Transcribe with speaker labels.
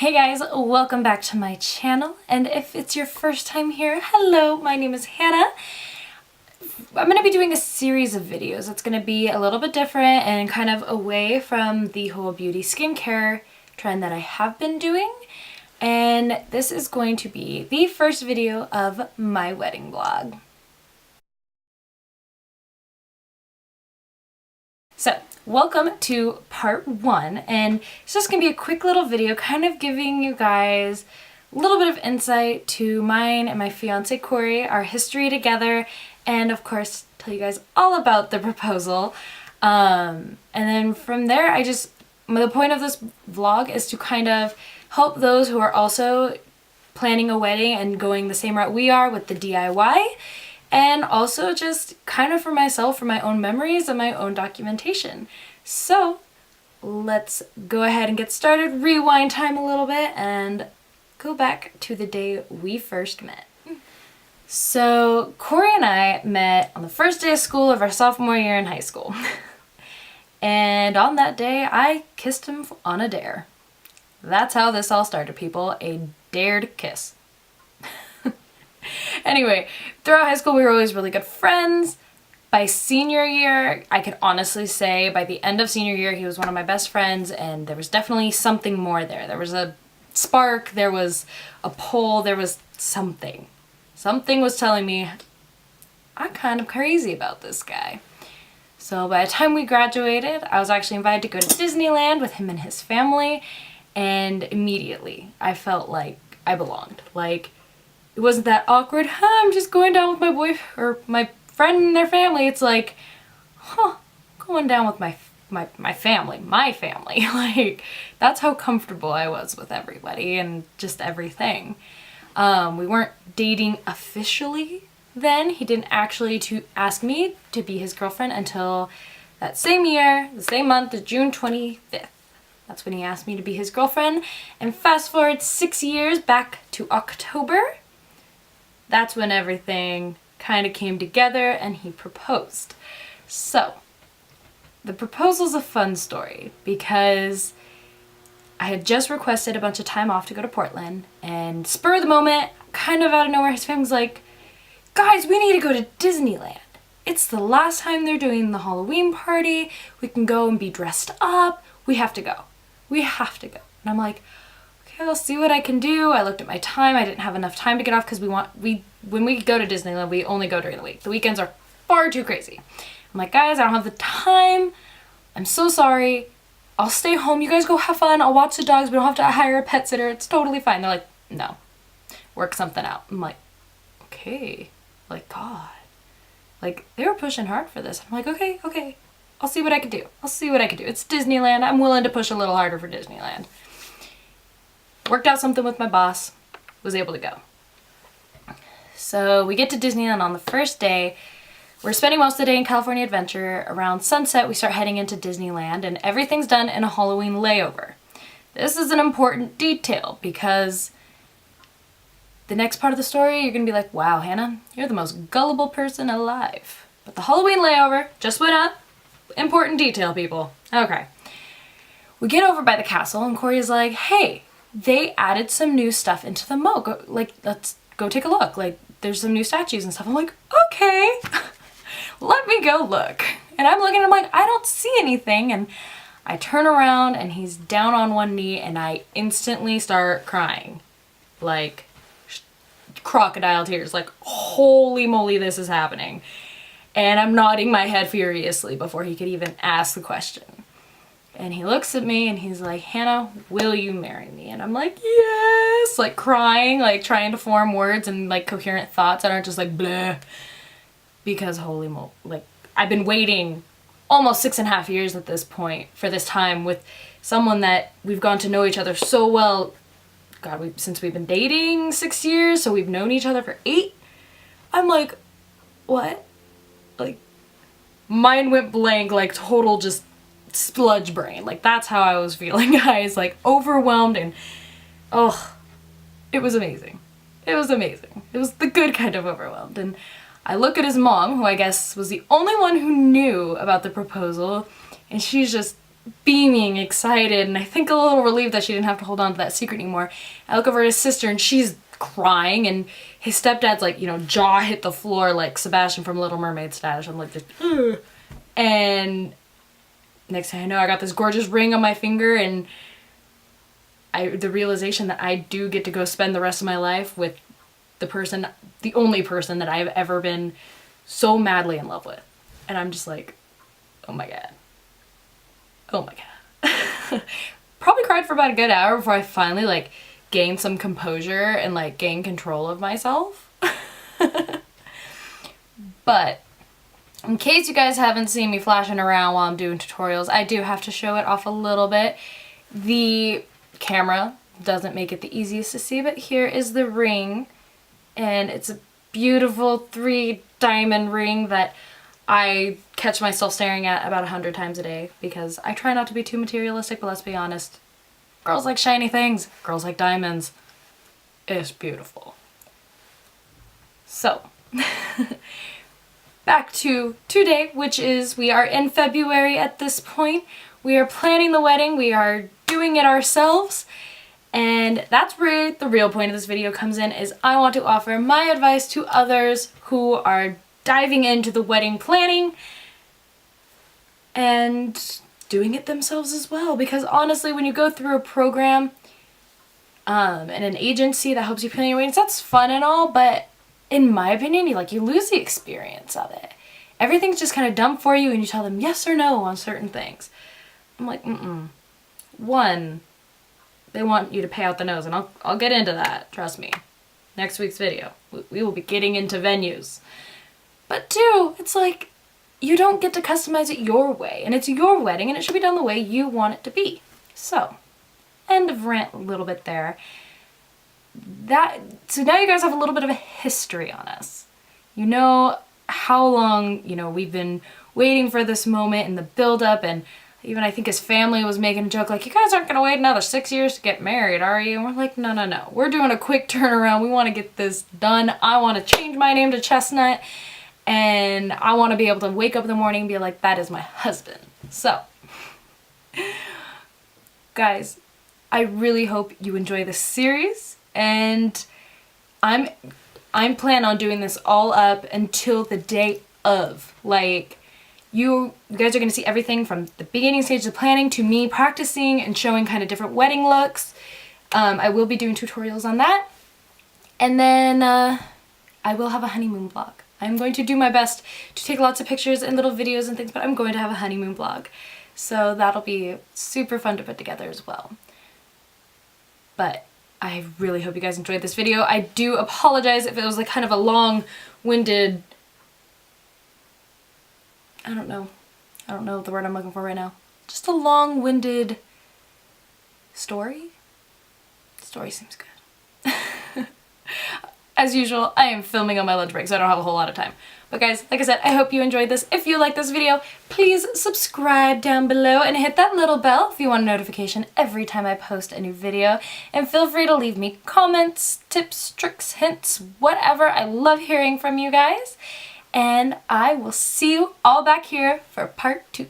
Speaker 1: Hey guys, welcome back to my channel, and if it's your first time here, hello, my name is Hannah. I'm going to be doing a series of videos. It's going to be a little bit different and kind of away from the whole beauty skincare trend that I have been doing, and this is going to be the first video of my wedding vlog. So, welcome to part one, and it's just going to be a quick little video kind of giving you guys a little bit of insight to mine and my fiance Corey, our history together, and of course tell you guys all about the proposal. And then from there, the point of this vlog is to kind of help those who are also planning a wedding and going the same route we are with the DIY. And also just kind of for myself, for my own memories and my own documentation. So let's go ahead and get started, rewind time a little bit, and go back to the day we first met. So Corey and I met on the first day of school of our sophomore year in high school. And on that day, I kissed him on a dare. That's how this all started, people. A dared kiss. Anyway, throughout high school we were always really good friends. By senior year, I could honestly say by the end of senior year he was one of my best friends, and there was definitely something more there. There was a spark, there was a pull, there was something. Something was telling me I'm kind of crazy about this guy. So by the time we graduated, I was actually invited to go to Disneyland with him and his family, and immediately I felt like I belonged. Like, it wasn't that awkward, I'm just going down with my boyfriend or my friend and their family. It's like, going down with my family. Like, that's how comfortable I was with everybody and just everything. We weren't dating officially then. He didn't actually ask me to be his girlfriend until that same year, the same month, June 25th. That's when he asked me to be his girlfriend. And fast forward 6 years back to October. That's when everything kind of came together and he proposed. So, the proposal's a fun story because I had just requested a bunch of time off to go to Portland, and spur of the moment, kind of out of nowhere, his family was like, guys, we need to go to Disneyland. It's the last time they're doing the Halloween party. We can go and be dressed up. We have to go. We have to go. And I'm like, I'll see what I can do. I looked at my time. I didn't have enough time to get off because when we go to Disneyland, we only go during the week. The weekends are far too crazy. I'm like, guys, I don't have the time. I'm so sorry. I'll stay home. You guys go have fun. I'll watch the dogs. We don't have to hire a pet sitter. It's totally fine. They're like, no, work something out. I'm like, okay. Like, God. Like, they were pushing hard for this. I'm like, okay. I'll see what I can do. It's Disneyland. I'm willing to push a little harder for Disneyland. Worked out something with my boss, was able to go. So we get to Disneyland on the first day. We're spending most of the day in California Adventure. Around sunset, we start heading into Disneyland, and everything's done in a Halloween layover. This is an important detail because the next part of the story, you're going to be like, wow, Hannah, you're the most gullible person alive. But the Halloween layover just went up. Important detail, people. Okay. We get over by the castle, and Corey's like, hey, they added some new stuff into the moat. Let's go take a look. Like, there's some new statues and stuff. I'm like, okay, let me go look. And I'm looking, I'm like, I don't see anything. And I turn around and he's down on one knee, and I instantly start crying. Like, crocodile tears. Like, holy moly, this is happening. And I'm nodding my head furiously before he could even ask the question. And he looks at me and he's like, Hannah, will you marry me? And I'm like, yes, like crying, like trying to form words and like coherent thoughts that aren't just like bleh. Because holy moly, like, I've been waiting almost 6.5 years at this point for this time with someone that we've gone to know each other so well. God, since we've been dating 6 years, so we've known each other for 8. I'm like, what? Like, mind went blank, like total just spludge brain. Like, that's how I was feeling, guys. Like, overwhelmed, and it was amazing. It was the good kind of overwhelmed. And I look at his mom, who I guess was the only one who knew about the proposal, and she's just beaming, excited, and I think a little relieved that she didn't have to hold on to that secret anymore. I look over at his sister and she's crying, and his stepdad's like, you know, jaw hit the floor like Sebastian from Little Mermaid status. I'm like, just, ugh. And next thing I know, I got this gorgeous ring on my finger, and the realization that I do get to go spend the rest of my life with the only person that I've ever been so madly in love with. And I'm just like, oh my god. Oh my god. Probably cried for about a good hour before I finally like gained some composure and like gained control of myself. But in case you guys haven't seen me flashing around while I'm doing tutorials, I do have to show it off a little bit. The camera doesn't make it the easiest to see, but here is the ring, and it's a beautiful 3-diamond ring that I catch myself staring at about 100 times a day because I try not to be too materialistic, but let's be honest, girls like shiny things, girls like diamonds. It's beautiful. So back to today, which is, we are in February at this point. We are planning the wedding, we are doing it ourselves, and that's where the real point of this video comes in, is I want to offer my advice to others who are diving into the wedding planning and doing it themselves as well. Because honestly, when you go through a program and an agency that helps you plan your weddings, that's fun and all, but in my opinion, you lose the experience of it. Everything's just kind of dumped for you and you tell them yes or no on certain things. I'm like, One, they want you to pay out the nose, and I'll get into that, trust me. Next week's video, we will be getting into venues. But 2, it's like, you don't get to customize it your way, and it's your wedding, and it should be done the way you want it to be. So, end of rant a little bit there. So now you guys have a little bit of a history on us. You know how long, we've been waiting for this moment and the build-up, and even I think his family was making a joke like, you guys aren't going to wait another 6 years to get married, are you? And we're like, no. We're doing a quick turnaround. We want to get this done. I want to change my name to Chestnut, and I want to be able to wake up in the morning and be like, that is my husband. So, guys, I really hope you enjoy this series, and I'm planning on doing this all up until the day of. Like, you guys are going to see everything from the beginning stage of planning to me practicing and showing kind of different wedding looks. I will be doing tutorials on that. And then I will have a honeymoon vlog. I'm going to do my best to take lots of pictures and little videos and things, but I'm going to have a honeymoon vlog. So that'll be super fun to put together as well. But I really hope you guys enjoyed this video. I do apologize if it was like kind of a long-winded, I don't know the word I'm looking for right now. Just a long-winded story? Story seems good. As usual, I am filming on my lunch break, so I don't have a whole lot of time. But guys, like I said, I hope you enjoyed this. If you like this video, please subscribe down below and hit that little bell if you want a notification every time I post a new video. And feel free to leave me comments, tips, tricks, hints, whatever. I love hearing from you guys. And I will see you all back here for part 2.